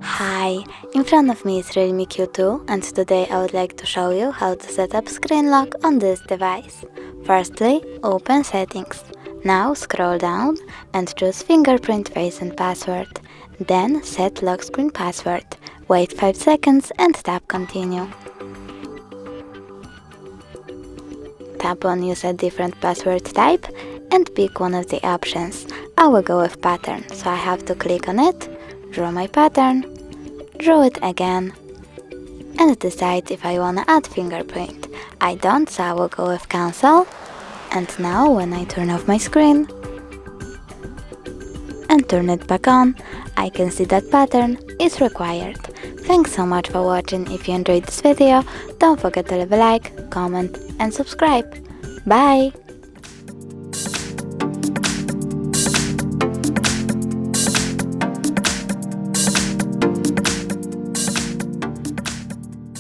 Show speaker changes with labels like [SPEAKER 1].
[SPEAKER 1] Hi, in front of me is REALME Q2 and today I would like to show you how to set up screen lock on this device. Firstly, open Settings. Now scroll down and choose Fingerprint Face and Password. Then set lock screen password. Wait 5 seconds and tap Continue. Tap on Use a different password type and pick one of the options. I will go with pattern, so I have to click on it, draw my pattern, draw it again, and decide if I wanna add fingerprint. I don't, so I will go with cancel. And now when I turn off my screen and turn it back on, I can see that pattern is required. Thanks so much for watching. If you enjoyed this video, don't forget to leave a like, comment and subscribe. Bye!